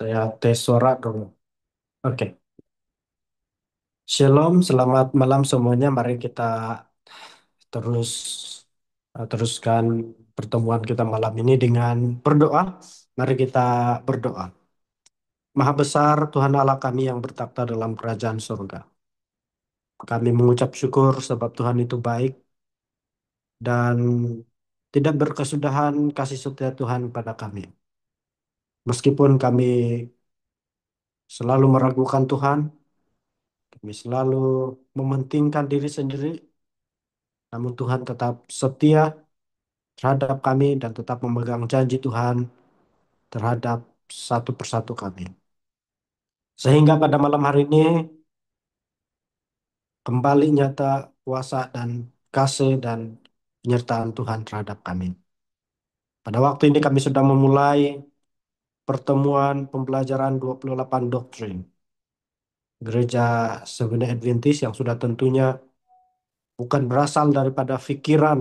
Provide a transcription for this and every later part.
Saya tes suara dulu. Oke. Shalom, selamat malam semuanya. Mari kita terus teruskan pertemuan kita malam ini dengan berdoa. Mari kita berdoa. Maha besar Tuhan Allah kami yang bertakhta dalam kerajaan surga. Kami mengucap syukur sebab Tuhan itu baik dan tidak berkesudahan kasih setia Tuhan pada kami. Meskipun kami selalu meragukan Tuhan, kami selalu mementingkan diri sendiri, namun Tuhan tetap setia terhadap kami dan tetap memegang janji Tuhan terhadap satu persatu kami. Sehingga pada malam hari ini kembali nyata kuasa dan kasih dan penyertaan Tuhan terhadap kami. Pada waktu ini kami sudah memulai pertemuan pembelajaran 28 doktrin Gereja Seventh Adventist yang sudah tentunya bukan berasal daripada pikiran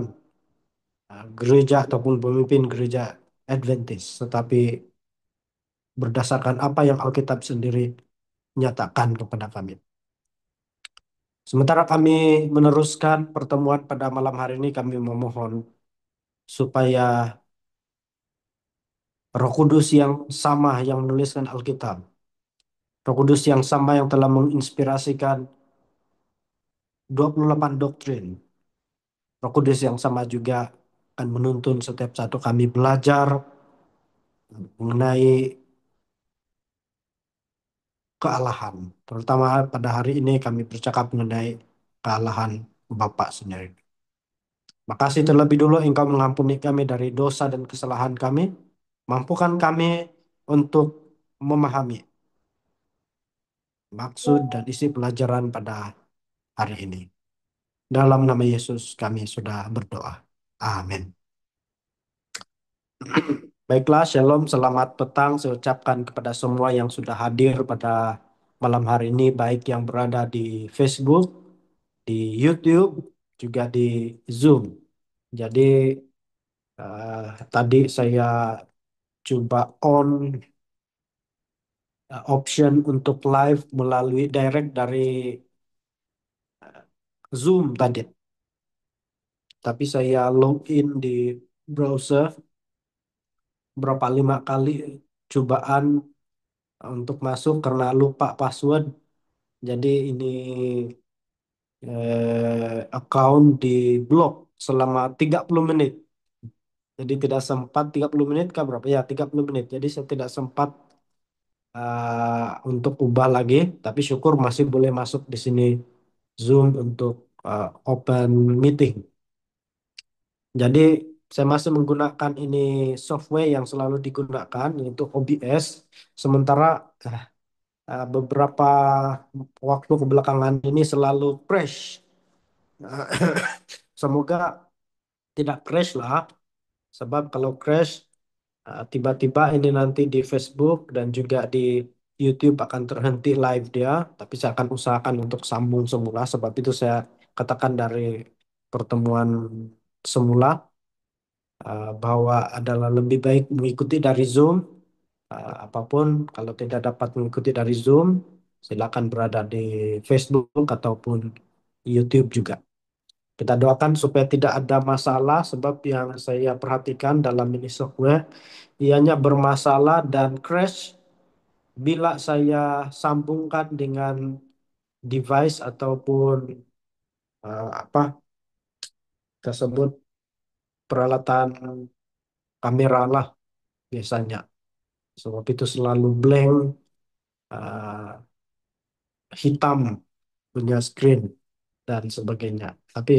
gereja ataupun pemimpin gereja Adventist, tetapi berdasarkan apa yang Alkitab sendiri nyatakan kepada kami. Sementara kami meneruskan pertemuan pada malam hari ini, kami memohon supaya Roh Kudus yang sama yang menuliskan Alkitab, Roh Kudus yang sama yang telah menginspirasikan 28 doktrin, Roh Kudus yang sama juga akan menuntun setiap satu kami belajar mengenai kealahan. Terutama pada hari ini kami bercakap mengenai kealahan Bapa sendiri. Makasih terlebih dulu Engkau mengampuni kami dari dosa dan kesalahan kami. Mampukan kami untuk memahami maksud dan isi pelajaran pada hari ini. Dalam nama Yesus kami sudah berdoa. Amin. Baiklah, Shalom, selamat petang. Saya ucapkan kepada semua yang sudah hadir pada malam hari ini, baik yang berada di Facebook, di YouTube, juga di Zoom. Jadi tadi saya coba on option untuk live melalui direct dari Zoom tadi. Tapi saya login di browser berapa 5 kali cobaan untuk masuk karena lupa password. Jadi ini account di blok selama 30 menit. Jadi tidak sempat 30 menit kah berapa? Ya 30 menit. Jadi saya tidak sempat untuk ubah lagi. Tapi syukur masih boleh masuk di sini Zoom untuk open meeting. Jadi saya masih menggunakan ini software yang selalu digunakan yaitu OBS. Sementara eh, beberapa waktu kebelakangan ini selalu crash. Semoga tidak crash lah, sebab kalau crash tiba-tiba ini nanti di Facebook dan juga di YouTube akan terhenti live dia. Tapi saya akan usahakan untuk sambung semula, sebab itu saya katakan dari pertemuan semula bahwa adalah lebih baik mengikuti dari Zoom. Apapun kalau tidak dapat mengikuti dari Zoom, silakan berada di Facebook ataupun YouTube juga. Kita doakan supaya tidak ada masalah, sebab yang saya perhatikan dalam ini software, ianya bermasalah dan crash bila saya sambungkan dengan device ataupun apa tersebut peralatan kamera lah biasanya. Sebab itu selalu blank, uh, hitam punya screen dan sebagainya. Tapi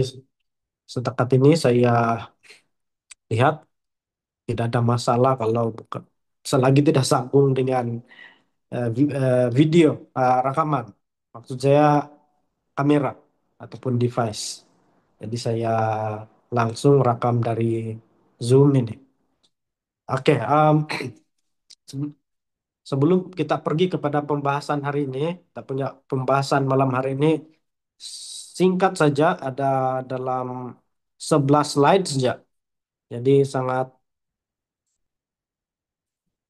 setakat ini saya lihat tidak ada masalah kalau bukan selagi tidak sambung dengan video rekaman. Maksud saya kamera ataupun device. Jadi saya langsung rekam dari Zoom ini. Oke, sebelum kita pergi kepada pembahasan hari ini, kita punya pembahasan malam hari ini. Singkat saja, ada dalam 11 slide saja. Jadi sangat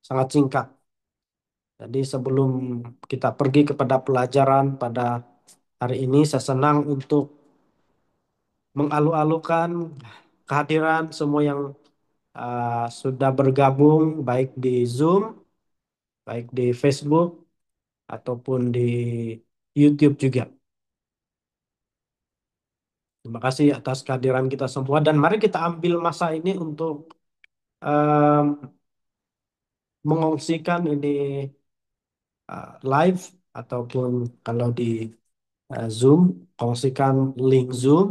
sangat singkat. Jadi sebelum kita pergi kepada pelajaran pada hari ini, saya senang untuk mengalu-alukan kehadiran semua yang sudah bergabung baik di Zoom, baik di Facebook ataupun di YouTube juga. Terima kasih atas kehadiran kita semua dan mari kita ambil masa ini untuk em, mengongsikan ini live ataupun kalau di Zoom, kongsikan link Zoom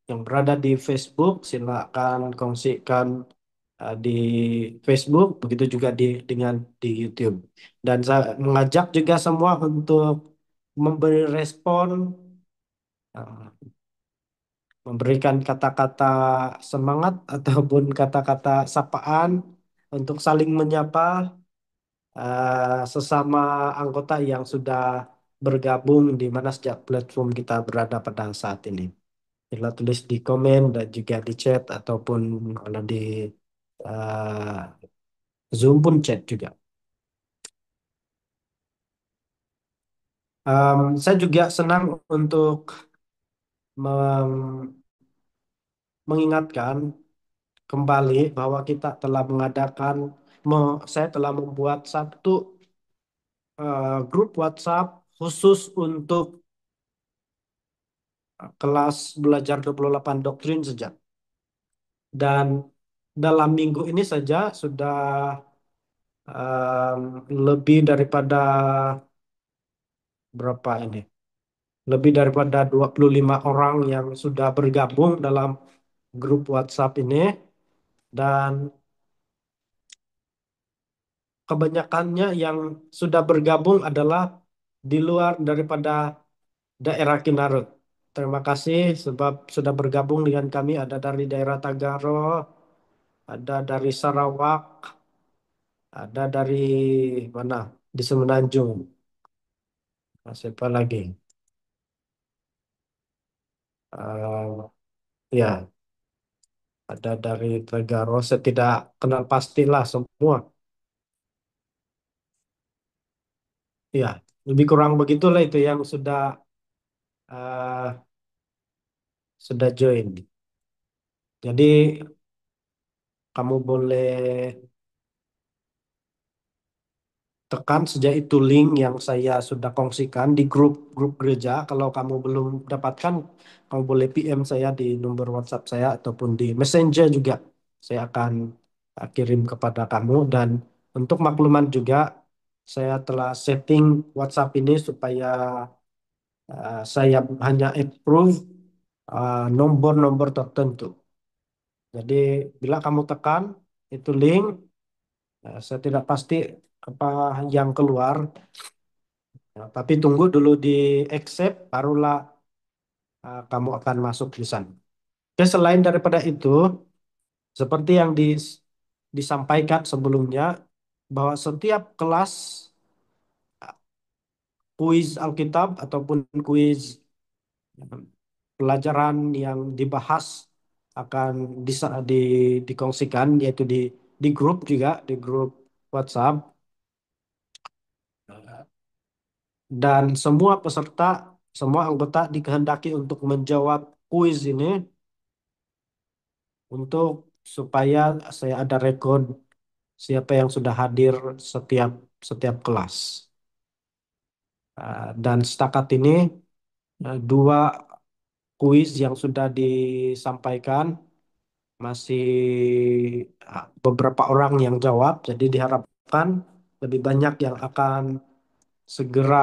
yang berada di Facebook, silakan kongsikan di Facebook, begitu juga dengan di YouTube. Dan saya mengajak juga semua untuk memberi respon, uh, memberikan kata-kata semangat ataupun kata-kata sapaan untuk saling menyapa sesama anggota yang sudah bergabung di mana sejak platform kita berada pada saat ini. Bila tulis di komen dan juga di chat ataupun kalau di uh, Zoom pun chat juga. Saya juga senang untuk mem- mengingatkan kembali bahwa kita telah mengadakan, saya telah membuat satu grup WhatsApp khusus untuk kelas belajar 28 doktrin saja. Dan dalam minggu ini saja sudah lebih daripada berapa ini? Lebih daripada 25 orang yang sudah bergabung dalam grup WhatsApp ini dan kebanyakannya yang sudah bergabung adalah di luar daripada daerah Kinarut. Terima kasih sebab sudah bergabung dengan kami. Ada dari daerah Tagaro, ada dari Sarawak, ada dari mana? Di Semenanjung. Nah, siapa lagi? Eh, ya, ada dari Tagaro. Saya tidak kenal pastilah semua. Ya, lebih kurang begitulah itu yang eh, sudah join. Jadi kamu boleh tekan saja itu link yang saya sudah kongsikan di grup-grup gereja. Kalau kamu belum dapatkan, kamu boleh PM saya di nomor WhatsApp saya ataupun di Messenger juga. Saya akan kirim kepada kamu dan untuk makluman juga saya telah setting WhatsApp ini supaya saya hanya approve nomor-nomor tertentu. Jadi bila kamu tekan itu link, saya tidak pasti apa yang keluar. Ya, tapi tunggu dulu di accept, barulah kamu akan masuk di sana. Oke, selain daripada itu, seperti yang disampaikan sebelumnya, bahwa setiap kelas kuis Alkitab ataupun kuis eh, pelajaran yang dibahas akan dikongsikan, yaitu di grup juga, di grup WhatsApp. Dan semua peserta, semua anggota dikehendaki untuk menjawab kuis ini untuk supaya saya ada rekod siapa yang sudah hadir setiap setiap kelas. Dan setakat ini dua kuis yang sudah disampaikan masih beberapa orang yang jawab, jadi diharapkan lebih banyak yang akan segera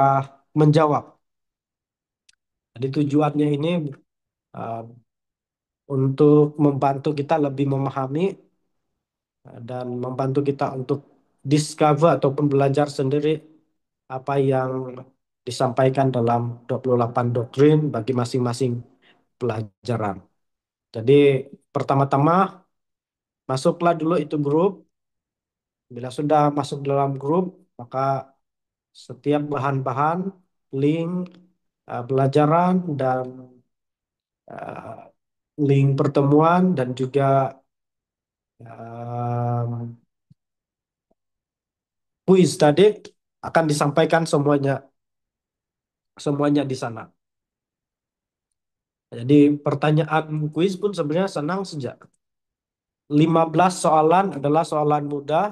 menjawab. Jadi tujuannya ini uh, untuk membantu kita lebih memahami dan membantu kita untuk discover ataupun belajar sendiri apa yang disampaikan dalam 28 doktrin bagi masing-masing pelajaran. Jadi pertama-tama masuklah dulu itu grup. Bila sudah masuk dalam grup, maka setiap bahan-bahan, link, pelajaran, dan eh, link pertemuan, dan juga kuis tadi akan disampaikan semuanya semuanya di sana. Jadi pertanyaan kuis pun sebenarnya senang saja. 15 soalan adalah soalan mudah,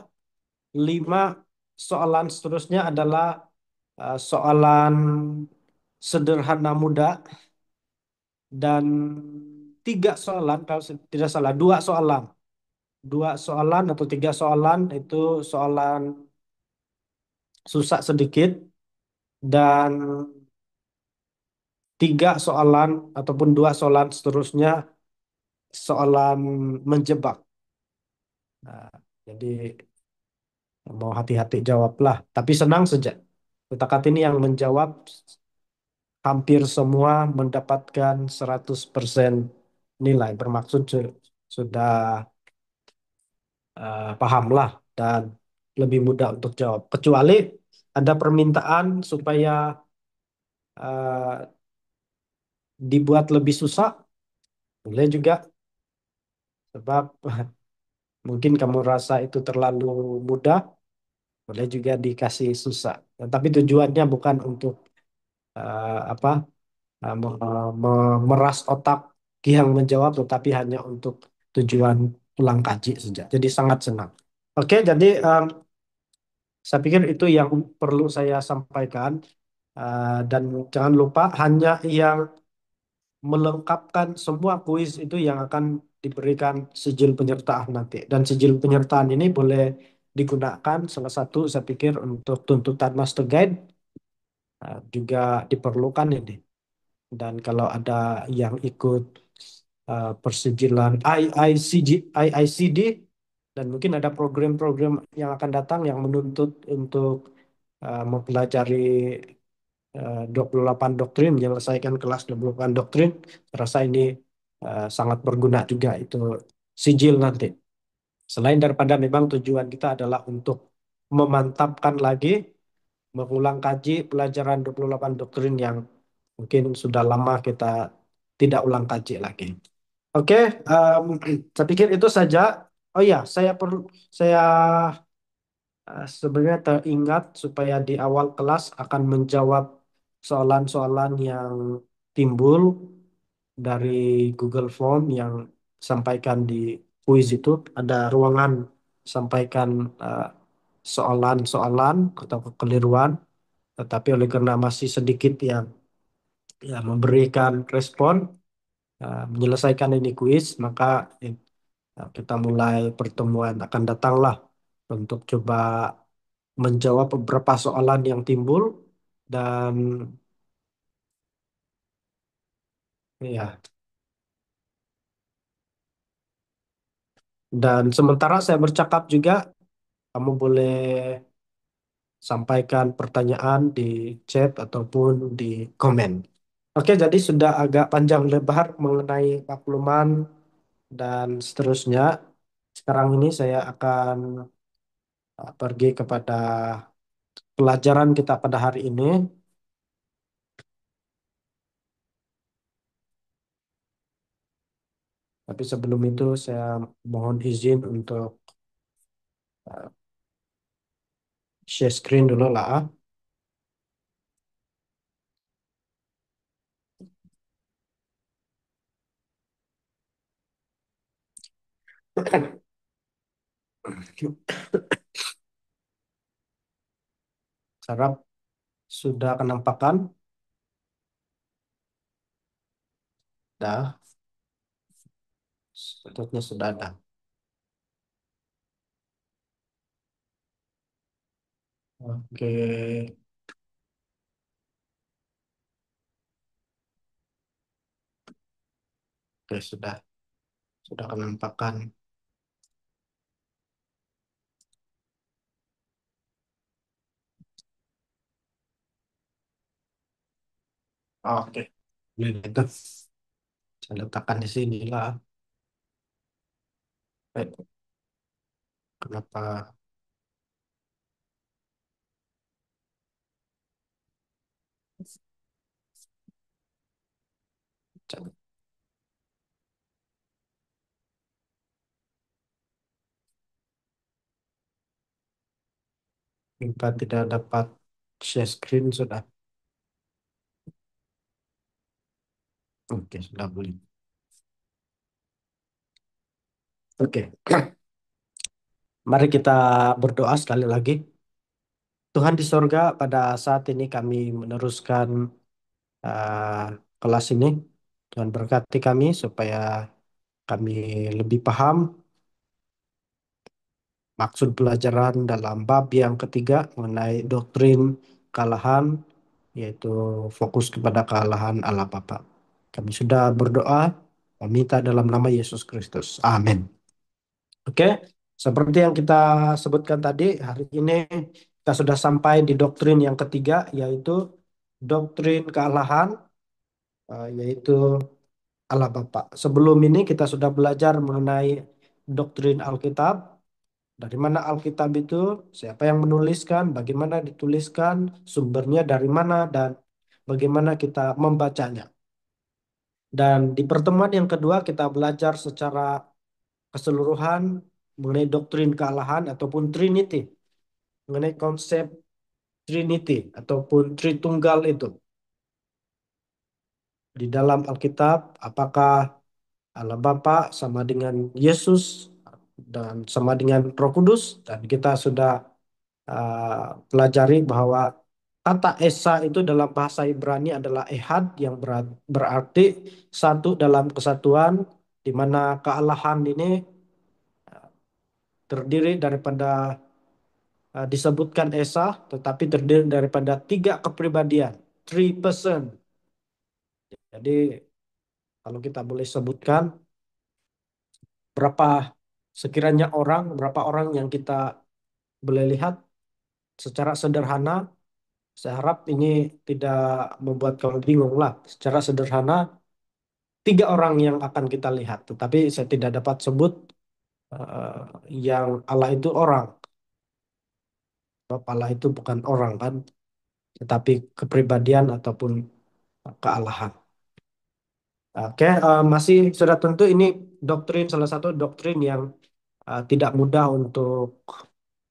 5 soalan seterusnya adalah soalan sederhana mudah, dan 3 soalan kalau tidak salah, 2 soalan. 2 soalan atau 3 soalan itu soalan susah sedikit, dan 3 soalan ataupun 2 soalan seterusnya soalan menjebak. Nah, jadi mau hati-hati jawablah. Tapi senang saja. Kata ini yang menjawab hampir semua mendapatkan 100% nilai. Bermaksud sudah paham lah dan lebih mudah untuk jawab. Kecuali ada permintaan supaya eh, dibuat lebih susah, boleh juga. Sebab mungkin kamu rasa itu terlalu mudah, boleh juga dikasih susah. Tapi tujuannya bukan untuk apa memeras otak yang menjawab, tetapi hanya untuk tujuan ulang kaji saja. Jadi sangat senang. Oke, jadi saya pikir itu yang perlu saya sampaikan. Dan jangan lupa hanya yang melengkapkan semua kuis itu yang akan diberikan sijil penyertaan nanti. Dan sijil penyertaan ini boleh digunakan salah satu saya pikir untuk tuntutan master guide, juga diperlukan ini. Dan kalau ada yang ikut persijilan IICD, dan mungkin ada program-program yang akan datang yang menuntut untuk mempelajari 28 doktrin, menyelesaikan kelas 28 doktrin. Saya rasa ini sangat berguna juga itu sijil nanti. Selain daripada memang tujuan kita adalah untuk memantapkan lagi, mengulang kaji pelajaran 28 doktrin yang mungkin sudah lama kita tidak ulang kaji lagi. Oke, saya pikir itu saja. Oh ya, saya sebenarnya teringat supaya di awal kelas akan menjawab soalan-soalan yang timbul dari Google Form yang sampaikan di kuis itu. Ada ruangan sampaikan eh, soalan-soalan atau kekeliruan, tetapi oleh karena masih sedikit yang ya memberikan respon, menyelesaikan ini kuis, maka kita mulai pertemuan akan datanglah untuk coba menjawab beberapa soalan yang timbul. Dan ya, dan sementara saya bercakap juga, kamu boleh sampaikan pertanyaan di chat ataupun di komen. Oke, jadi sudah agak panjang lebar mengenai makluman dan seterusnya. Sekarang ini saya akan pergi kepada pelajaran kita pada hari ini. Tapi sebelum itu saya mohon izin untuk uh, share screen dulu lah. Harap sudah kenampakan. Dah, sebetulnya sudah ada. Oke, oke, sudah kenampakan. Oke, ini itu saya letakkan di sini lah. Kenapa kita tidak dapat Share screen sudah. Oke, sudah boleh. Oke, mari kita berdoa sekali lagi. Tuhan di sorga, pada saat ini kami meneruskan eh, kelas ini. Tuhan berkati kami supaya kami lebih paham maksud pelajaran dalam bab yang ketiga mengenai doktrin kekalahan, yaitu fokus kepada kekalahan Allah Bapa. Kami sudah berdoa, meminta dalam nama Yesus Kristus. Amin. Oke, seperti yang kita sebutkan tadi, hari ini kita sudah sampai di doktrin yang ketiga, yaitu doktrin kealahan, yaitu Allah Bapa. Sebelum ini kita sudah belajar mengenai doktrin Alkitab, dari mana Alkitab itu, siapa yang menuliskan, bagaimana dituliskan, sumbernya dari mana, dan bagaimana kita membacanya. Dan di pertemuan yang kedua kita belajar secara keseluruhan mengenai doktrin kealahan ataupun Trinity, mengenai konsep Trinity ataupun Tritunggal itu. Di dalam Alkitab, apakah Allah Bapa sama dengan Yesus dan sama dengan Roh Kudus, dan kita sudah pelajari bahwa kata Esa itu dalam bahasa Ibrani adalah Ehad yang berarti satu dalam kesatuan, di mana kealahan ini terdiri daripada disebutkan Esa, tetapi terdiri daripada tiga kepribadian, three person. Jadi kalau kita boleh sebutkan berapa sekiranya orang, berapa orang yang kita boleh lihat secara sederhana. Saya harap ini tidak membuat kamu bingung lah. Secara sederhana, tiga orang yang akan kita lihat. Tetapi saya tidak dapat sebut eh, yang Allah itu orang. Sebab Allah itu bukan orang kan, tetapi kepribadian ataupun kealahan. Oke, masih sudah tentu ini doktrin, salah satu doktrin yang tidak mudah untuk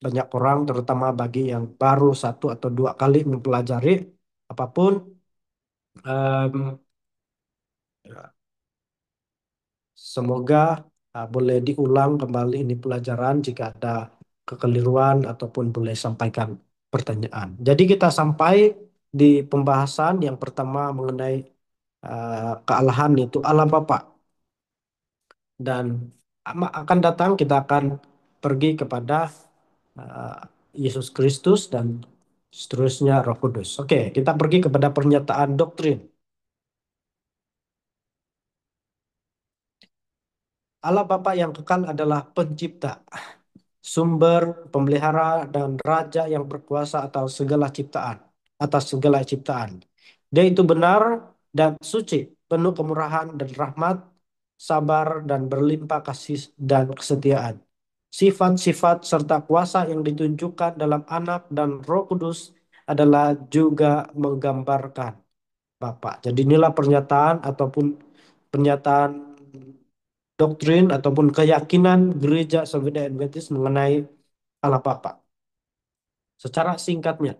banyak orang, terutama bagi yang baru satu atau dua kali mempelajari apapun. em, Semoga boleh diulang kembali ini pelajaran jika ada kekeliruan ataupun boleh sampaikan pertanyaan. Jadi kita sampai di pembahasan yang pertama mengenai kealahan itu Allah Bapa, dan akan datang kita akan pergi kepada uh, Yesus Kristus dan seterusnya Roh Kudus. Oke, kita pergi kepada pernyataan doktrin. Allah Bapa yang kekal adalah pencipta, sumber, pemelihara, dan raja yang berkuasa atas segala ciptaan. Dia itu benar dan suci, penuh kemurahan dan rahmat, sabar dan berlimpah kasih dan kesetiaan. Sifat-sifat serta kuasa yang ditunjukkan dalam Anak dan Roh Kudus adalah juga menggambarkan Bapa. Jadi inilah pernyataan ataupun pernyataan doktrin ataupun keyakinan gereja Seventh-day Adventist mengenai Allah Bapa. Secara singkatnya,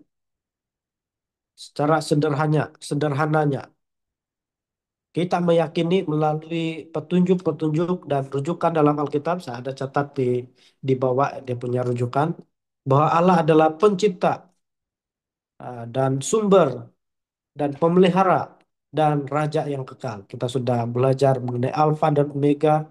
secara sederhananya, kita meyakini melalui petunjuk-petunjuk dan rujukan dalam Alkitab, saya ada catat di bawah dia punya rujukan, bahwa Allah adalah pencipta dan sumber dan pemelihara dan raja yang kekal. Kita sudah belajar mengenai Alfa dan Omega,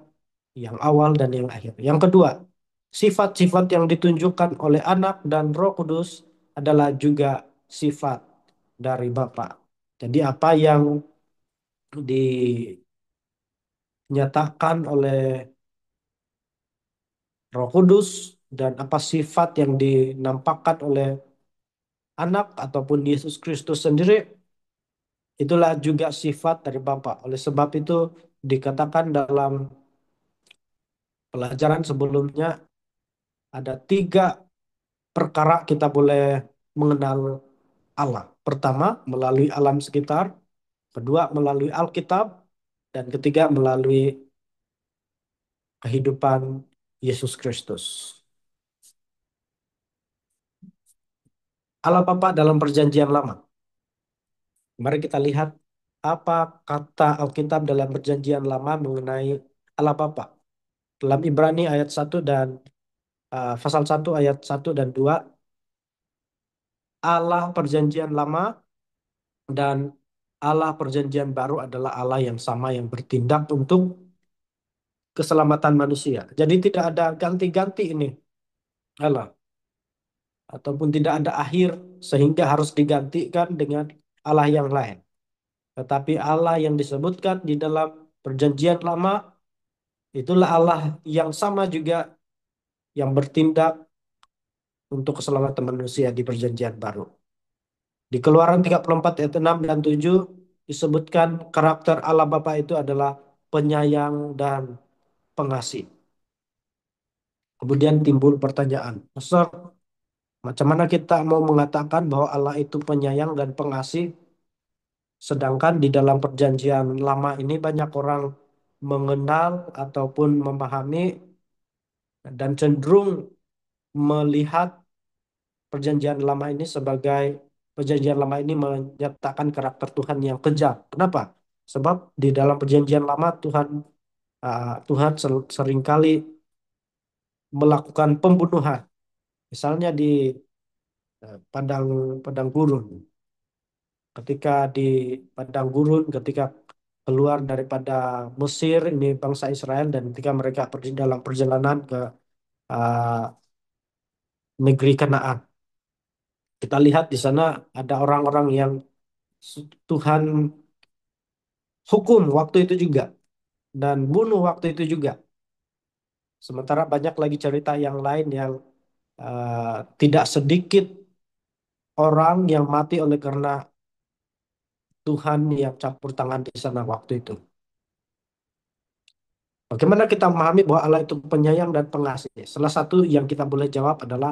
yang awal dan yang akhir. Yang kedua, sifat-sifat yang ditunjukkan oleh Anak dan Roh Kudus adalah juga sifat dari Bapa. Jadi apa yang dinyatakan oleh Roh Kudus dan apa sifat yang dinampakkan oleh Anak ataupun Yesus Kristus sendiri, itulah juga sifat dari Bapa. Oleh sebab itu dikatakan dalam pelajaran sebelumnya, ada tiga perkara kita boleh mengenal Allah. Pertama, melalui alam sekitar. Kedua, melalui Alkitab. Dan ketiga, melalui kehidupan Yesus Kristus. Allah Bapa dalam perjanjian lama. Mari kita lihat apa kata Alkitab dalam perjanjian lama mengenai Allah Bapa. Dalam Ibrani ayat 1 dan pasal 1 ayat 1 dan 2, Allah perjanjian lama dan Allah perjanjian baru adalah Allah yang sama yang bertindak untuk keselamatan manusia. Jadi tidak ada ganti-ganti ini Allah, ataupun tidak ada akhir sehingga harus digantikan dengan Allah yang lain. Tetapi Allah yang disebutkan di dalam perjanjian lama itulah Allah yang sama juga yang bertindak untuk keselamatan manusia di perjanjian baru. Di Keluaran 34 ayat 6 dan 7 disebutkan karakter Allah Bapa itu adalah penyayang dan pengasih. Kemudian timbul pertanyaan, Pastor, macam mana kita mau mengatakan bahwa Allah itu penyayang dan pengasih, sedangkan di dalam perjanjian lama ini banyak orang mengenal ataupun memahami dan cenderung melihat perjanjian lama ini menyatakan karakter Tuhan yang kejam. Kenapa? Sebab di dalam perjanjian lama Tuhan seringkali melakukan pembunuhan. Misalnya di padang padang gurun. Ketika di padang gurun, ketika keluar daripada Mesir, ini bangsa Israel, dan ketika mereka pergi dalam perjalanan ke uh, negeri Kanaan. Kita lihat di sana ada orang-orang yang Tuhan hukum waktu itu juga dan bunuh waktu itu juga. Sementara banyak lagi cerita yang lain yang tidak sedikit orang yang mati oleh karena Tuhan yang campur tangan di sana waktu itu. Bagaimana kita memahami bahwa Allah itu penyayang dan pengasih? Salah satu yang kita boleh jawab adalah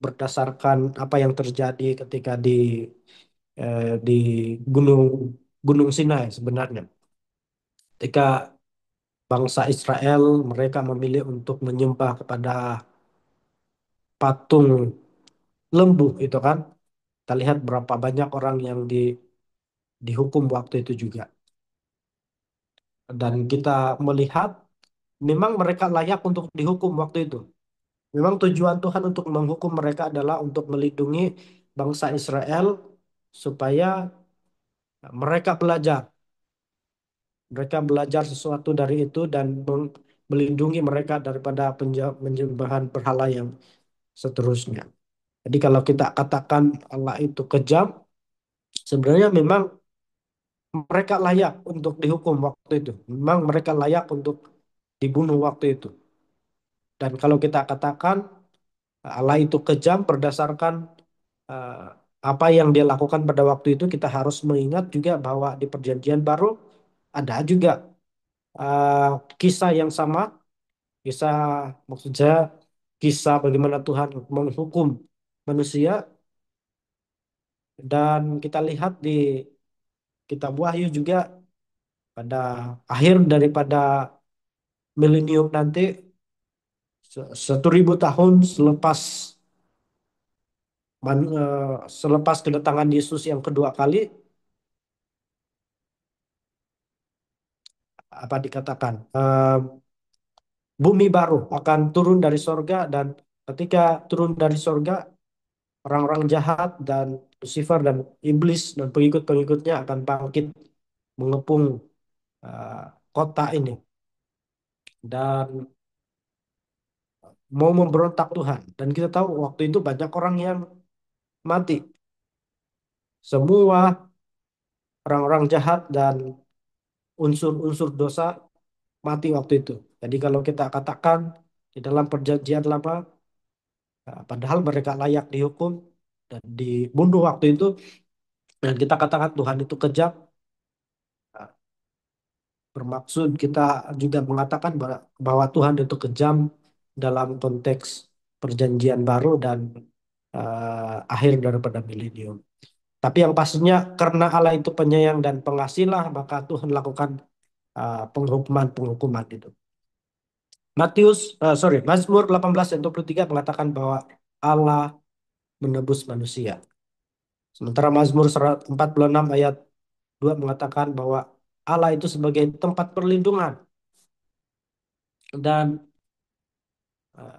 berdasarkan apa yang terjadi ketika di Gunung Gunung Sinai sebenarnya. Ketika bangsa Israel mereka memilih untuk menyembah kepada patung lembu itu kan. Kita lihat berapa banyak orang yang dihukum waktu itu juga. Dan kita melihat memang mereka layak untuk dihukum waktu itu. Memang tujuan Tuhan untuk menghukum mereka adalah untuk melindungi bangsa Israel supaya mereka belajar. Mereka belajar sesuatu dari itu dan melindungi mereka daripada penyembahan berhala yang seterusnya. Jadi kalau kita katakan Allah itu kejam, sebenarnya memang mereka layak untuk dihukum waktu itu. Memang mereka layak untuk dibunuh waktu itu. Dan kalau kita katakan Allah itu kejam berdasarkan eh, apa yang dia lakukan pada waktu itu, kita harus mengingat juga bahwa di Perjanjian Baru ada juga eh, kisah yang sama, kisah maksud saya kisah bagaimana Tuhan menghukum manusia dan kita lihat di Kitab Wahyu juga pada akhir daripada milenium nanti 1.000 tahun selepas kedatangan Yesus yang kedua kali apa dikatakan bumi baru akan turun dari sorga dan ketika turun dari sorga orang-orang jahat dan Lucifer dan iblis dan pengikut-pengikutnya akan bangkit mengepung eh, kota ini dan mau memberontak Tuhan dan kita tahu waktu itu banyak orang yang mati semua orang-orang jahat dan unsur-unsur dosa mati waktu itu. Jadi kalau kita katakan di dalam perjanjian lama, padahal mereka layak dihukum dan dibunuh waktu itu, dan kita katakan Tuhan itu kejam, nah, bermaksud kita juga mengatakan bahwa Tuhan itu kejam dalam konteks perjanjian baru dan akhir daripada milenium. Tapi yang pastinya karena Allah itu penyayang dan pengasih lah, maka Tuhan lakukan penghukuman-penghukuman itu. Mazmur 18 ayat 23 mengatakan bahwa Allah menebus manusia. Sementara Mazmur 146 ayat 2 mengatakan bahwa Allah itu sebagai tempat perlindungan. Dan eh,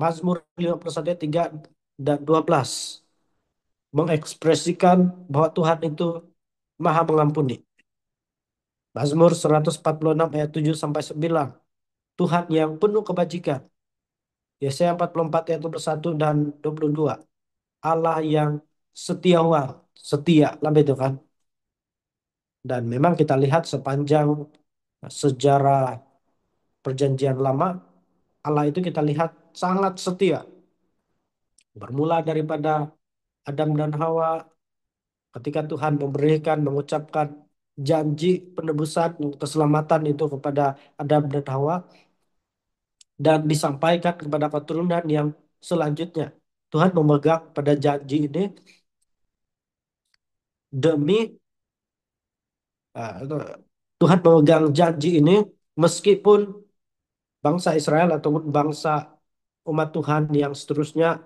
Mazmur 51 ayat 3 dan 12 mengekspresikan bahwa Tuhan itu Maha Mengampuni. Mazmur 146 ayat 7 sampai 9, Tuhan yang penuh kebajikan. Yesaya 44 ayat 21 dan 22, Allah yang setiawan, setia, lah itu kan. Dan memang kita lihat sepanjang sejarah Perjanjian Lama, Allah itu kita lihat sangat setia. Bermula daripada Adam dan Hawa, ketika Tuhan memberikan, mengucapkan janji penebusan, keselamatan itu kepada Adam dan Hawa, dan disampaikan kepada keturunan yang selanjutnya. Tuhan memegang pada janji ini demi Tuhan memegang janji ini meskipun bangsa Israel ataupun bangsa umat Tuhan yang seterusnya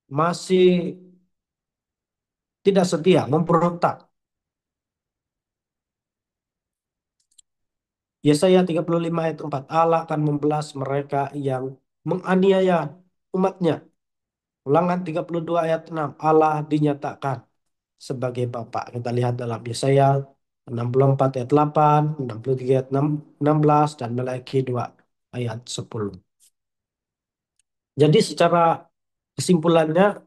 masih tidak setia, memberontak. Yesaya 35 ayat 4, Allah akan membelas mereka yang menganiaya umatnya. Ulangan 32 ayat 6, Allah dinyatakan sebagai Bapa. Kita lihat dalam Yesaya 64 ayat 8, 63 ayat 16, dan Maleakhi 2 ayat 10. Jadi secara kesimpulannya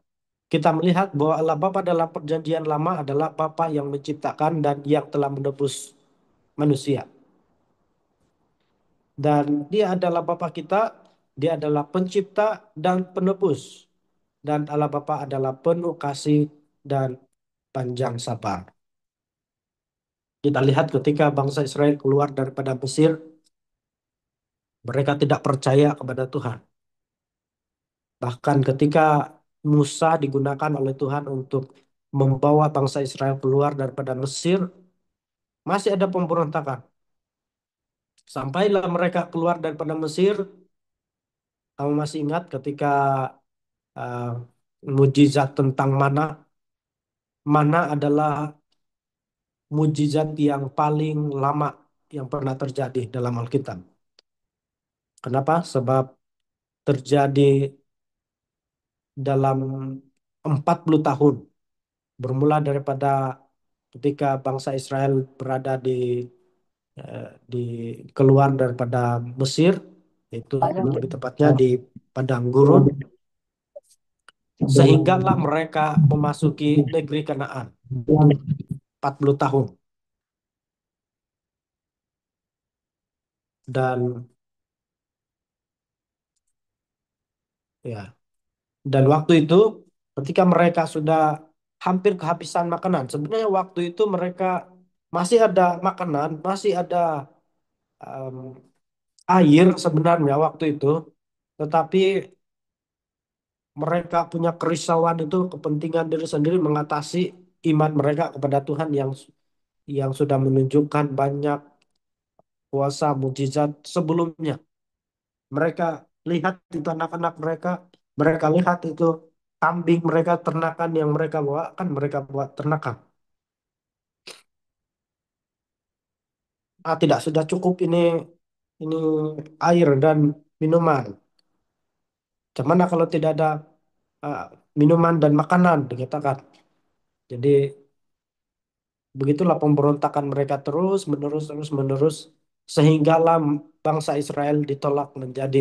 kita melihat bahwa Allah Bapa dalam perjanjian lama adalah Bapa yang menciptakan dan yang telah menebus manusia. Dan dia adalah Bapa kita, dia adalah pencipta dan penebus. Dan Allah Bapa adalah penuh kasih dan panjang sabar. Kita lihat ketika bangsa Israel keluar daripada Mesir, mereka tidak percaya kepada Tuhan. Bahkan ketika Musa digunakan oleh Tuhan untuk membawa bangsa Israel keluar daripada Mesir, masih ada pemberontakan. Sampailah mereka keluar daripada Mesir, kamu masih ingat ketika uh, mujizat tentang mana? Mana adalah mujizat yang paling lama yang pernah terjadi dalam Alkitab. Kenapa? Sebab terjadi dalam 40 tahun. Bermula daripada ketika bangsa Israel berada di keluar daripada Mesir, itu lebih tepatnya di padang gurun, sehinggalah mereka memasuki negeri Kanaan. Itu 40 tahun. Dan ya, dan waktu itu ketika mereka sudah hampir kehabisan makanan, sebenarnya waktu itu mereka masih ada makanan, masih ada em, air sebenarnya waktu itu, tetapi mereka punya kerisauan itu kepentingan diri sendiri mengatasi iman mereka kepada Tuhan yang sudah menunjukkan banyak kuasa mujizat sebelumnya. Mereka lihat itu anak-anak mereka, mereka lihat itu kambing mereka, ternakan yang mereka bawa, kan mereka buat ternakan. Ah, tidak sudah cukup ini air dan minuman. Gimana kalau tidak ada ah, minuman dan makanan, dikatakan. Jadi begitulah pemberontakan mereka terus menerus terus menerus sehinggalah bangsa Israel ditolak menjadi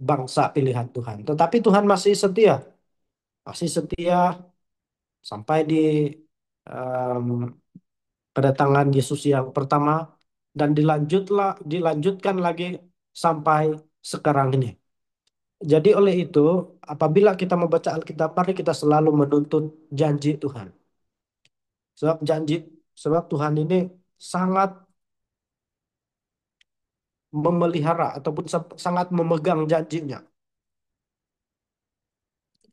bangsa pilihan Tuhan. Tetapi Tuhan masih setia sampai di em, kedatangan Yesus yang pertama dan dilanjutkan lagi sampai sekarang ini. Jadi oleh itu, apabila kita membaca Alkitab, mari kita selalu menuntut janji Tuhan. Sebab sebab Tuhan ini sangat memelihara ataupun sangat memegang janjinya.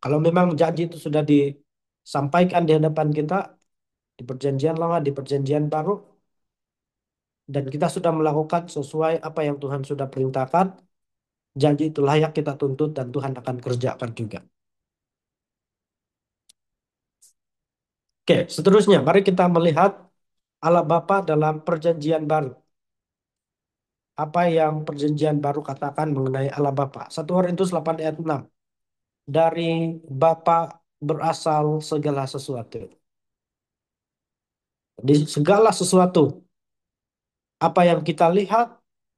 Kalau memang janji itu sudah disampaikan di hadapan kita di perjanjian lama, di perjanjian baru, dan kita sudah melakukan sesuai apa yang Tuhan sudah perintahkan, janji itu layak kita tuntut dan Tuhan akan kerjakan juga. Oke, seterusnya mari kita melihat Allah Bapa dalam perjanjian baru. Apa yang perjanjian baru katakan mengenai Allah Bapa? 1 Korintus 8 ayat 6. Dari Bapa berasal segala sesuatu. Di segala sesuatu, apa yang kita lihat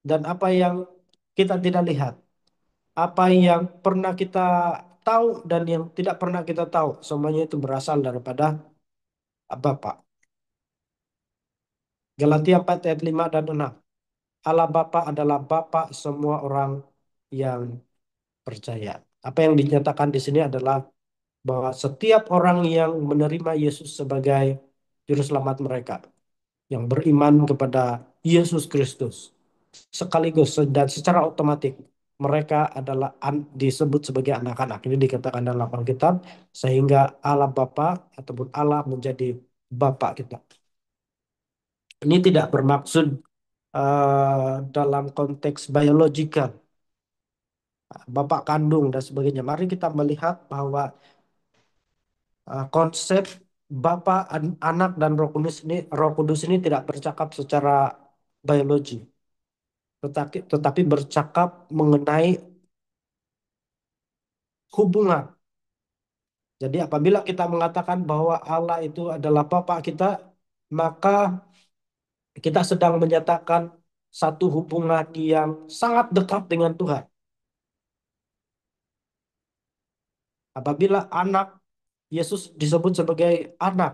dan apa yang kita tidak lihat, apa yang pernah kita tahu dan yang tidak pernah kita tahu, semuanya itu berasal daripada Bapa. Galatia 4 ayat 5 dan 6. Allah Bapa adalah Bapa semua orang yang percaya. Apa yang dinyatakan di sini adalah bahwa setiap orang yang menerima Yesus sebagai juru selamat mereka, yang beriman kepada Yesus Kristus, sekaligus dan secara otomatis mereka adalah disebut sebagai anak-anak. Ini dikatakan dalam Alkitab, sehingga Allah Bapa ataupun Allah menjadi Bapa kita. Ini tidak bermaksud dalam konteks biologikal, bapak kandung dan sebagainya. Mari kita melihat bahwa konsep Bapa, Anak dan Roh Kudus ini tidak bercakap secara biologi, tetapi bercakap mengenai hubungan. Jadi apabila kita mengatakan bahwa Allah itu adalah Bapa kita, maka kita sedang menyatakan satu hubungan yang sangat dekat dengan Tuhan. Apabila anak Yesus disebut sebagai anak,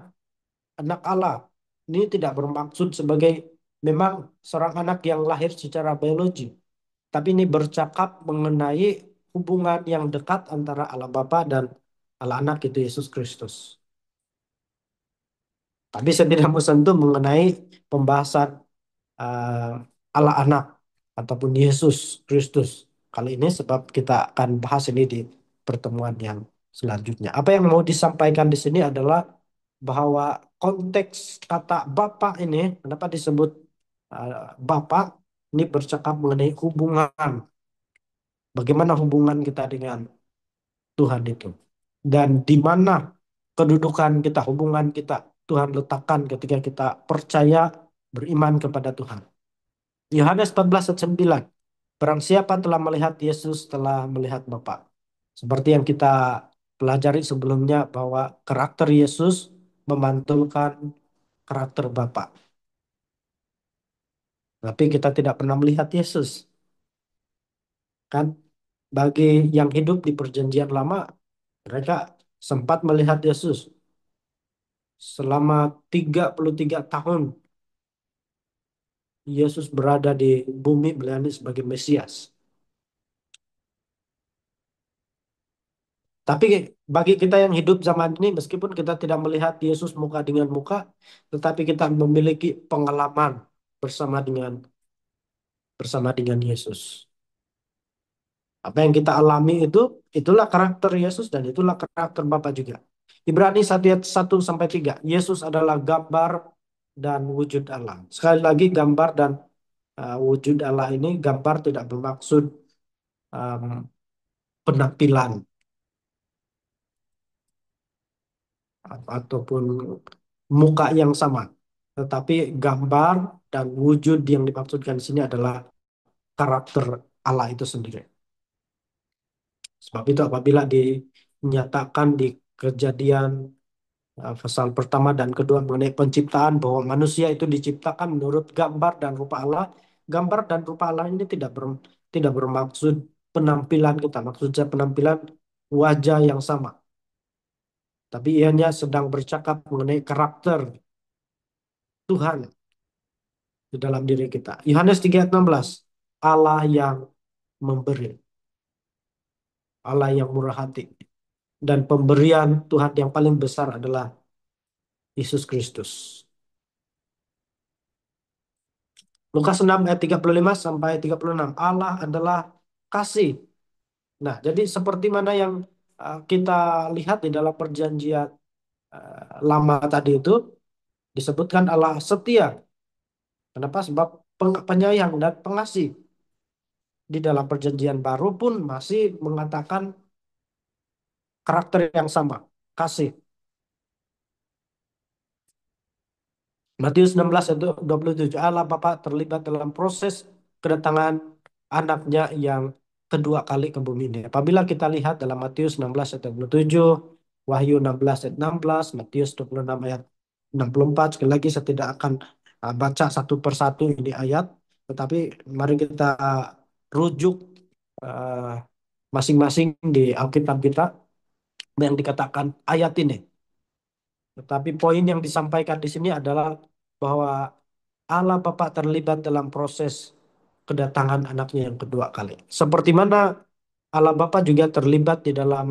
anak Allah, ini tidak bermaksud sebagai memang seorang anak yang lahir secara biologi, tapi ini bercakap mengenai hubungan yang dekat antara Allah Bapa dan Allah Anak itu Yesus Kristus. Tapi saya tidak mau sentuh mengenai pembahasan eh, Allah Anak ataupun Yesus Kristus kali ini, sebab kita akan bahas ini di pertemuan yang selanjutnya. Apa yang mau disampaikan di sini adalah bahwa konteks kata Bapa ini, kenapa disebut eh, Bapa, ini bercakap mengenai hubungan, bagaimana hubungan kita dengan Tuhan itu, dan di mana kedudukan kita, hubungan kita Tuhan letakkan ketika kita percaya beriman kepada Tuhan. Yohanes 14 ayat 9. Barang siapa telah melihat Yesus telah melihat Bapa. Seperti yang kita pelajari sebelumnya bahwa karakter Yesus memantulkan karakter Bapa. Tapi kita tidak pernah melihat Yesus, kan? Bagi yang hidup di perjanjian lama, mereka sempat melihat Yesus selama 33 tahun. Yesus berada di bumi melayani sebagai Mesias. Tapi bagi kita yang hidup zaman ini, meskipun kita tidak melihat Yesus muka dengan muka, tetapi kita memiliki pengalaman bersama dengan Yesus. Apa yang kita alami itu, itulah karakter Yesus dan itulah karakter Bapa juga. Ibrani 1 ayat 1 sampai 3. Yesus adalah gambar dan wujud Allah. Sekali lagi gambar dan wujud Allah ini, gambar tidak bermaksud um, penampilan ataupun muka yang sama. Tetapi gambar dan wujud yang dimaksudkan di sini adalah karakter Allah itu sendiri. Sebab itu apabila dinyatakan di Kejadian pasal pertama dan kedua mengenai penciptaan bahwa manusia itu diciptakan menurut gambar dan rupa Allah, gambar dan rupa Allah ini tidak bermaksud penampilan kita, maksudnya penampilan wajah yang sama. Tapi ianya sedang bercakap mengenai karakter Tuhan di dalam diri kita. Yohanes 3 ayat 16. Allah yang memberi, Allah yang murah hati. Dan pemberian Tuhan yang paling besar adalah Yesus Kristus. Lukas 6 ayat 35 sampai 36. Allah adalah kasih. Nah, jadi seperti mana yang kita lihat di dalam perjanjian lama tadi itu, disebutkan Allah setia. Kenapa? Sebab penyayang dan pengasih. Di dalam perjanjian baru pun masih mengatakan karakter yang sama, kasih. Matius 16 ayat 27. Allah Bapa terlibat dalam proses kedatangan anaknya yang kedua kali ke bumi ini. Apabila kita lihat dalam Matius 16 ayat 27, Wahyu 16 ayat 16, Matius 26 ayat 64. Sekali lagi saya tidak akan baca satu persatu ini ayat, tetapi mari kita rujuk eh, masing-masing di Alkitab kita yang dikatakan ayat ini. Tetapi poin yang disampaikan di sini adalah bahwa Allah Bapa terlibat dalam proses kedatangan anaknya yang kedua kali. Seperti mana Allah Bapa juga terlibat di dalam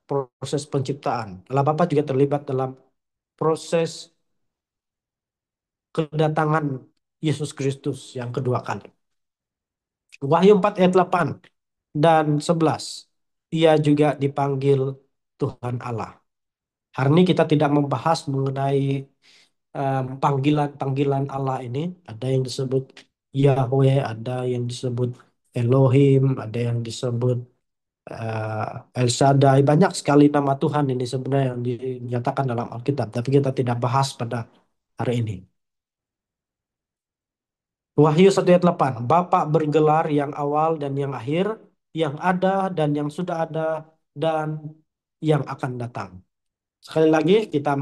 proses penciptaan. Allah Bapa juga terlibat dalam proses kedatangan Yesus Kristus yang kedua kali. Wahyu 4 ayat 8 dan 11. Ia juga dipanggil Tuhan Allah. Hari ini kita tidak membahas mengenai panggilan-panggilan Allah ini. Ada yang disebut Yahweh, ada yang disebut Elohim, ada yang disebut El Shaddai. Banyak sekali nama Tuhan ini sebenarnya yang dinyatakan dalam Alkitab. Tapi kita tidak bahas pada hari ini. Wahyu 1 ayat 8. Bapa bergelar yang awal dan yang akhir, yang ada dan yang sudah ada, dan yang akan datang. Sekali lagi kita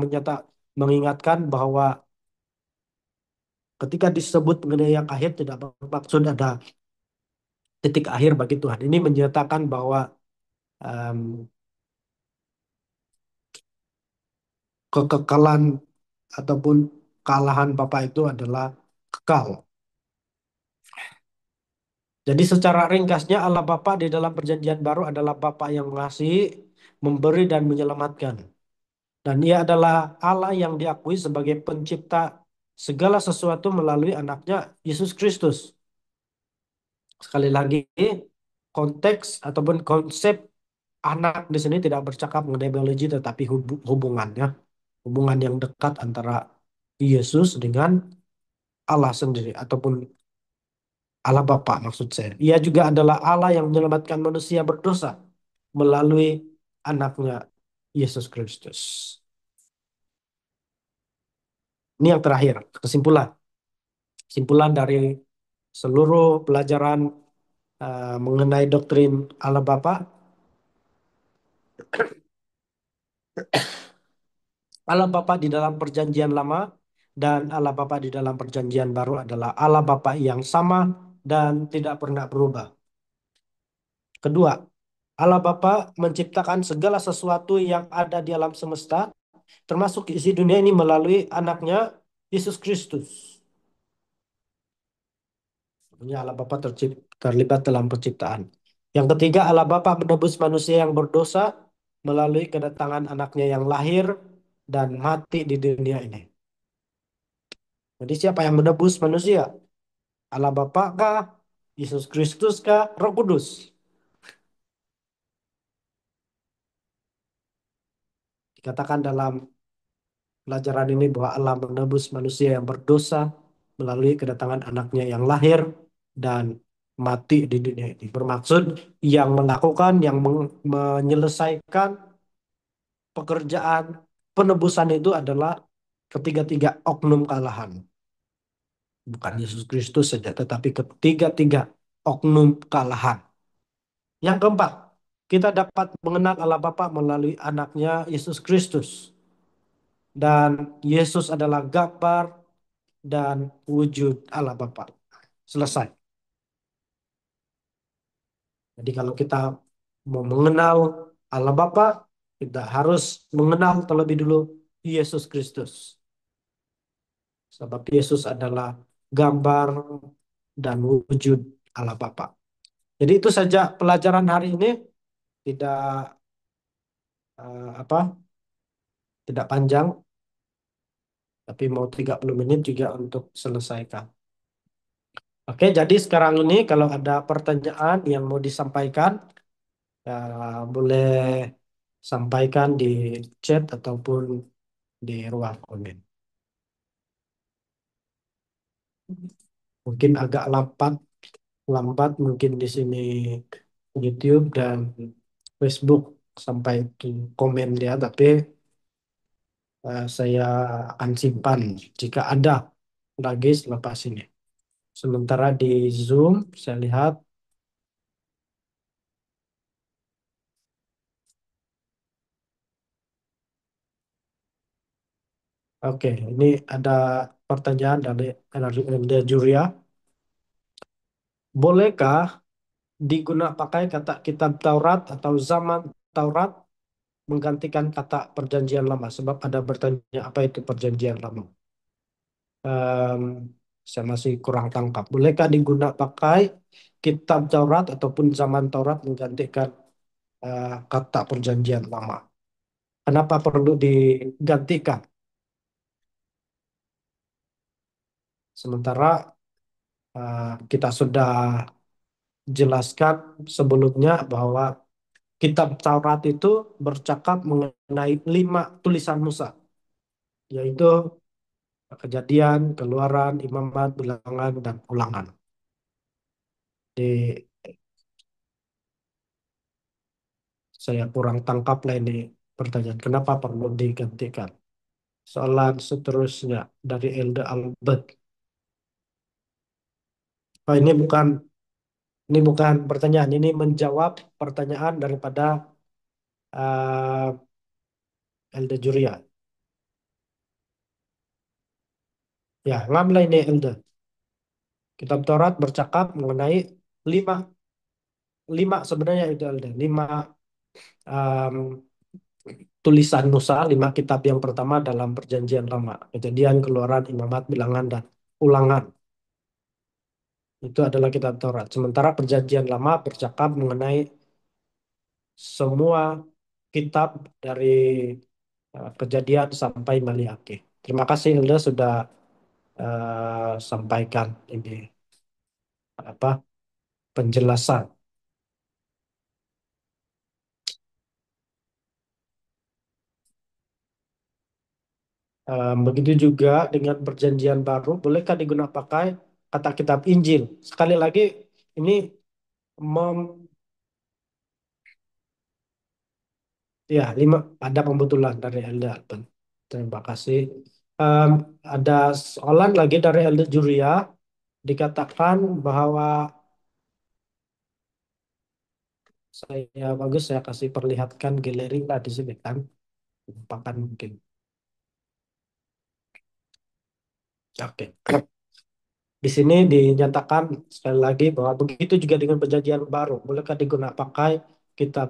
mengingatkan bahwa ketika disebut mengenai yang akhir tidak bermaksud ada titik akhir bagi Tuhan. Ini menyatakan bahwa em, kekekalan ataupun kalahan Bapa itu adalah kekal. Jadi secara ringkasnya Allah Bapa di dalam perjanjian baru adalah Bapa yang mengasihi, memberi dan menyelamatkan. Dan Ia adalah Allah yang diakui sebagai pencipta segala sesuatu melalui anaknya Yesus Kristus. Sekali lagi, konteks ataupun konsep anak di sini tidak bercakap mengenai biologi tetapi hubungannya, hubungan yang dekat antara Yesus dengan Allah sendiri ataupun Allah Bapa maksud saya. Ia juga adalah Allah yang menyelamatkan manusia berdosa melalui anaknya Yesus Kristus. Ini yang terakhir, kesimpulan. Kesimpulan dari seluruh pelajaran mengenai doktrin Allah Bapa. Allah Bapa di dalam perjanjian lama dan Allah Bapa di dalam perjanjian baru adalah Allah Bapa yang sama dan tidak pernah berubah. Kedua, Allah Bapa menciptakan segala sesuatu yang ada di alam semesta, termasuk isi dunia ini melalui anaknya Yesus Kristus. Sebenarnya Allah Bapa terlibat dalam penciptaan. Yang ketiga, Allah Bapa menebus manusia yang berdosa melalui kedatangan anaknya yang lahir dan mati di dunia ini. Jadi siapa yang menebus manusia? Allah Bapa kah? Yesus Kristus kah? Roh Kudus. Dikatakan dalam pelajaran ini bahwa Allah menebus manusia yang berdosa melalui kedatangan anaknya yang lahir dan mati di dunia ini. Bermaksud yang melakukan, yang menyelesaikan pekerjaan penebusan itu adalah ketiga-tiga oknum kalahan. Bukan Yesus Kristus saja, tetapi ketiga-tiga oknum kalahan. Yang keempat, kita dapat mengenal Allah Bapa melalui anaknya Yesus Kristus. Dan Yesus adalah gambar dan wujud Allah Bapa. Selesai. Jadi kalau kita mau mengenal Allah Bapa, kita harus mengenal terlebih dulu Yesus Kristus. Sebab Yesus adalah gambar dan wujud Allah Bapa. Jadi itu saja pelajaran hari ini. Tidak apa? Tidak panjang, tapi mau 30 menit juga untuk selesaikan. Oke, jadi sekarang ini kalau ada pertanyaan yang mau disampaikan, ya, boleh sampaikan di chat ataupun di ruang komen. Mungkin agak lambat mungkin di sini YouTube dan Facebook sampai ke komen dia, tapi saya akan simpan jika ada lagi selepas ini. Sementara di Zoom, saya lihat, oke, ini ada pertanyaan dari Elde Juria. Bolehkah digunakan pakai kata kitab Taurat atau zaman Taurat menggantikan kata perjanjian lama? Sebab ada bertanya apa itu perjanjian lama. Em, saya masih kurang tangkap. Bolehkah digunakan pakai kitab Taurat ataupun zaman Taurat menggantikan kata perjanjian lama? Kenapa perlu digantikan? Sementara kita sudah jelaskan sebelumnya bahwa kitab Taurat itu bercakap mengenai 5 tulisan Musa, yaitu Kejadian, Keluaran, Imamat, Bilangan, dan Ulangan. Di saya kurang tangkap lah ini pertanyaan. Kenapa perlu digantikan? Soalan seterusnya dari Elde Albert. Oh, ini bukan pertanyaan, ini menjawab pertanyaan daripada uh, Elde Juria. Ya, ngamlah ini Elde. Kitab Taurat bercakap mengenai lima, lima sebenarnya itu Elde. Lima um, tulisan Musa, 5 kitab yang pertama dalam Perjanjian Lama. Kejadian, Keluaran, Imamat, Bilangan, dan Ulangan. Itu adalah kitab Taurat. Sementara Perjanjian Lama bercakap mengenai semua kitab dari Kejadian sampai Maliaki. Terima kasih Hilda sudah sampaikan ini apa penjelasan. Begitu juga dengan Perjanjian Baru, bolehkah digunakan pakai kata kitab Injil? Sekali lagi, ini mem- ya lima ada pembetulan dari Elda Alpen. Terima kasih. Em, ada soalan lagi dari Elda Juria, dikatakan bahwa saya kasih perlihatkan galeri lah di sini kan, lupakan mungkin. Oke. Di sini dinyatakan sekali lagi bahwa begitu juga dengan perjanjian baru, bolehkah digunakan pakai kitab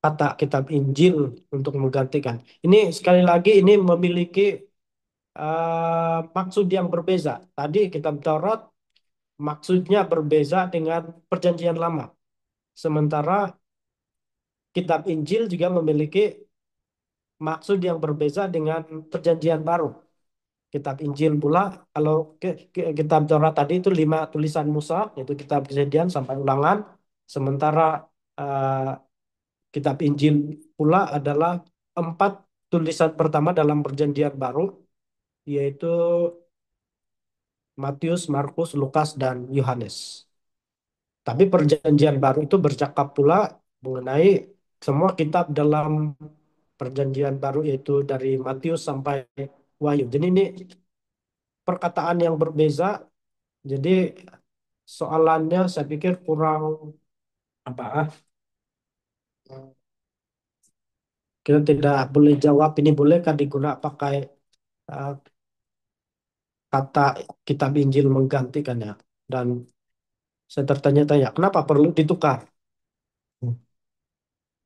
kata kitab Injil untuk menggantikan. Ini sekali lagi ini memiliki maksud yang berbeza. Tadi kitab Taurat maksudnya berbeza dengan perjanjian lama. Sementara kitab Injil juga memiliki maksud yang berbeza dengan perjanjian baru. Kitab Injil pula, kalau kitab Taurat tadi itu 5 tulisan Musa, yaitu kitab Kejadian sampai Ulangan. Sementara eh, kitab Injil pula adalah 4 tulisan pertama dalam perjanjian baru, yaitu Matius, Markus, Lukas, dan Yohanes. Tapi perjanjian baru itu bercakap pula mengenai semua kitab dalam perjanjian baru, yaitu dari Matius sampai Wahyu. Jadi ini perkataan yang berbeza. Jadi soalannya saya pikir kurang apa? Kita tidak boleh jawab ini bolehkah digunakan pakai uh, kata kitab Injil menggantikannya. Dan saya tertanya-tanya, kenapa perlu ditukar?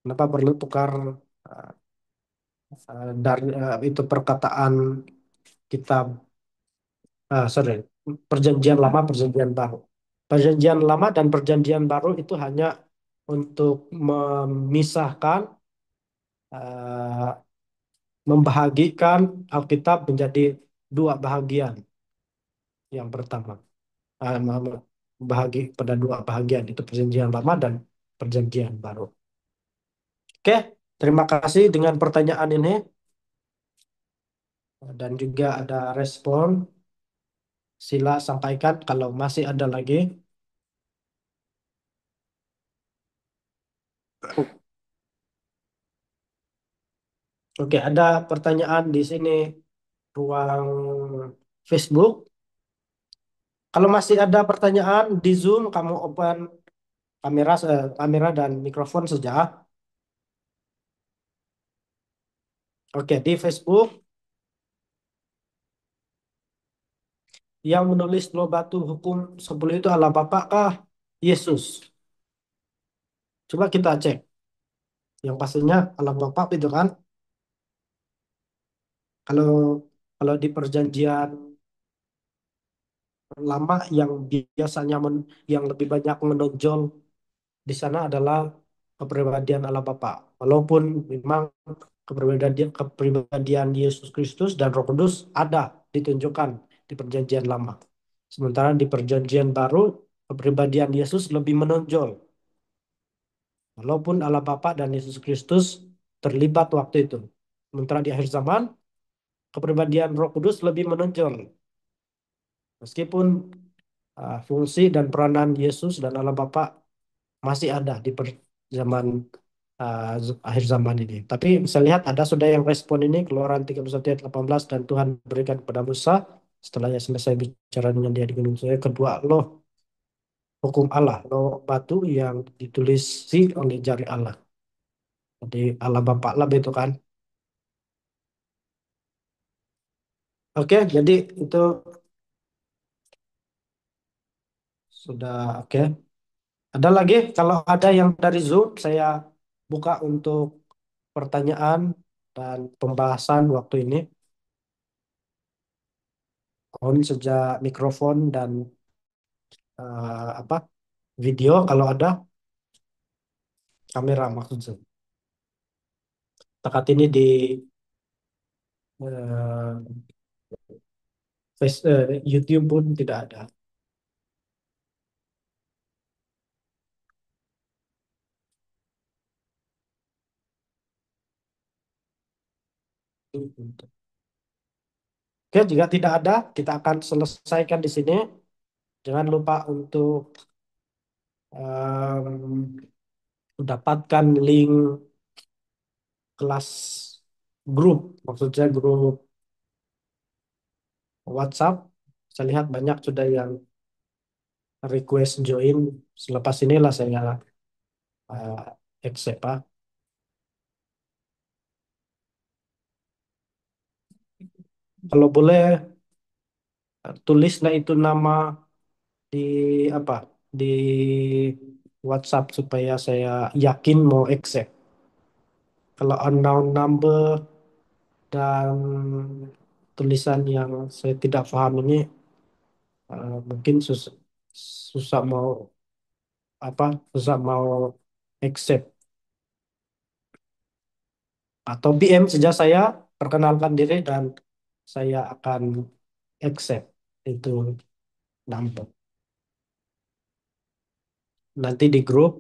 Kenapa perlu tukar dari itu perkataan kitab sorry, perjanjian lama, perjanjian baru. Perjanjian lama dan perjanjian baru itu hanya untuk memisahkan, eh, membahagikan Alkitab menjadi 2 bahagian. Yang pertama, bahagi pada 2 bahagian itu perjanjian lama dan perjanjian baru. Oke, terima kasih dengan pertanyaan ini dan juga ada respon. Sila sampaikan kalau masih ada lagi. Oke, ada pertanyaan di sini ruang Facebook. Kalau masih ada pertanyaan di Zoom, kamu open kamera dan mikrofon saja. Oke, di Facebook yang menulis Loh Batu Hukum 10 itu Allah Bapa kah? Yesus. Coba kita cek. Yang pastinya Allah Bapa itu kan. Kalau kalau di perjanjian lama yang biasanya yang lebih banyak menonjol di sana adalah kepribadian Allah Bapa. Walaupun memang kepribadian Yesus Kristus dan Roh Kudus ada ditunjukkan di perjanjian lama. Sementara di perjanjian baru kepribadian Yesus lebih menonjol. Walaupun Allah Bapa dan Yesus Kristus terlibat waktu itu. Sementara di akhir zaman kepribadian Roh Kudus lebih menonjol. Meskipun fungsi dan peranan Yesus dan Allah Bapa masih ada di zaman akhir zaman ini. Tapi saya lihat ada sudah yang respon ini Keluaran 31 ayat 18 dan Tuhan berikan kepada Musa setelahnya selesai bicara dengan dia di gunung saya kedua loh hukum Allah loh batu yang ditulisi oleh jari Allah. Jadi Allah Bapa lah itu kan. Oke, jadi itu sudah oke. Ada lagi kalau ada yang dari Zoom saya buka untuk pertanyaan dan pembahasan waktu ini. On sejak mikrofon dan apa video kalau ada kamera maksudnya. Takat ini di eh, YouTube pun tidak ada. Oke, jika tidak ada, kita akan selesaikan di sini. Jangan lupa untuk em, mendapatkan link kelas grup, maksudnya grup WhatsApp. Saya lihat banyak sudah yang request join. Selepas inilah saya accept, Pak. Kalau boleh tulislah itu nama di apa di WhatsApp supaya saya yakin mau accept. Kalau unknown number dan tulisan yang saya tidak paham ini mungkin susah mau apa susah mau accept atau BM saja saya perkenalkan diri dan saya akan accept itu number. Nanti di grup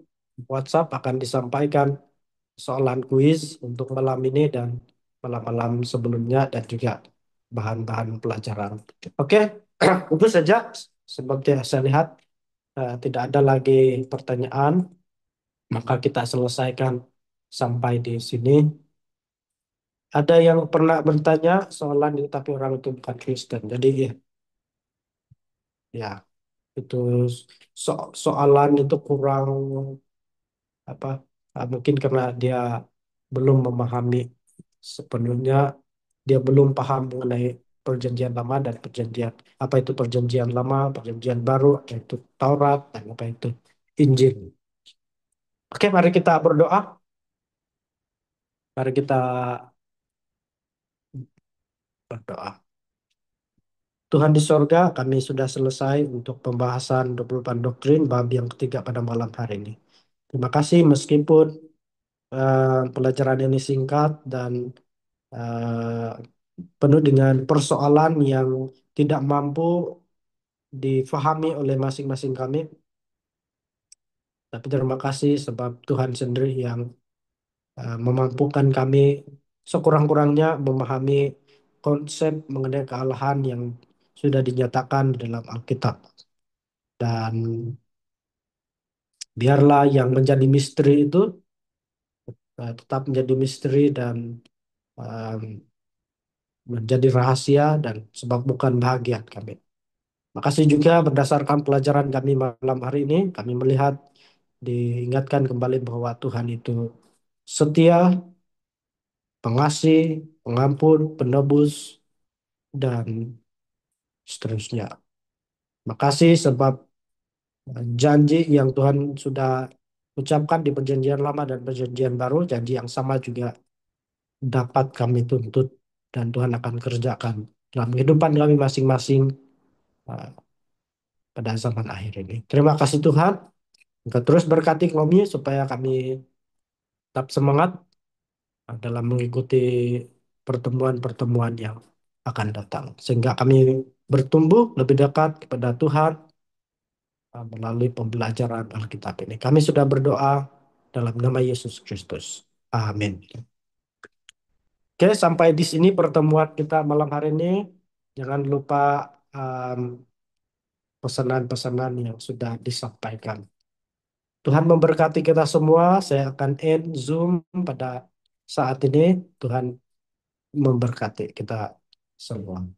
WhatsApp akan disampaikan soalan kuis untuk malam ini dan malam-malam sebelumnya dan juga bahan-bahan pelajaran. Oke, itu saja. Seperti yang saya lihat tidak ada lagi pertanyaan, maka kita selesaikan sampai di sini. Ada yang pernah bertanya soalan ini tapi orang itu bukan Kristen. Jadi ya itu soalan itu kurang apa mungkin karena dia belum memahami sepenuhnya dia belum paham mengenai perjanjian lama dan perjanjian apa itu perjanjian lama perjanjian baru apa itu Taurat dan apa itu Injil. Oke, mari kita berdoa. Mari kita berdoa. Tuhan di sorga, kami sudah selesai untuk pembahasan 24 doktrin bab yang ketiga pada malam hari ini. Terima kasih meskipun pelajaran ini singkat dan eh, penuh dengan persoalan yang tidak mampu difahami oleh masing-masing kami. Tapi terima kasih sebab Tuhan sendiri yang memampukan kami sekurang-kurangnya memahami konsep mengenai kealahan yang sudah dinyatakan di dalam Alkitab. Dan biarlah yang menjadi misteri itu tetap menjadi misteri dan um, menjadi rahasia dan sebab bukan bahagia kami. Makasih juga berdasarkan pelajaran kami malam hari ini, kami melihat diingatkan kembali bahwa Tuhan itu setia, pengasih, pengampun, penebus, dan seterusnya. Makasih sebab janji yang Tuhan sudah ucapkan di perjanjian lama dan perjanjian baru, janji yang sama juga dapat kami tuntut dan Tuhan akan kerjakan dalam kehidupan kami masing-masing uh, pada zaman akhir ini. Terima kasih Tuhan. Engkau terus berkati kami supaya kami tetap semangat dalam mengikuti pertemuan-pertemuan yang akan datang. Sehingga kami bertumbuh lebih dekat kepada Tuhan melalui pembelajaran Alkitab ini. Kami sudah berdoa dalam nama Yesus Kristus. Amin. Oke, sampai di sini pertemuan kita malam hari ini. Jangan lupa um, pesanan-pesanan yang sudah disampaikan. Tuhan memberkati kita semua. Saya akan end Zoom pada saat ini. Tuhan memberkati kita semua.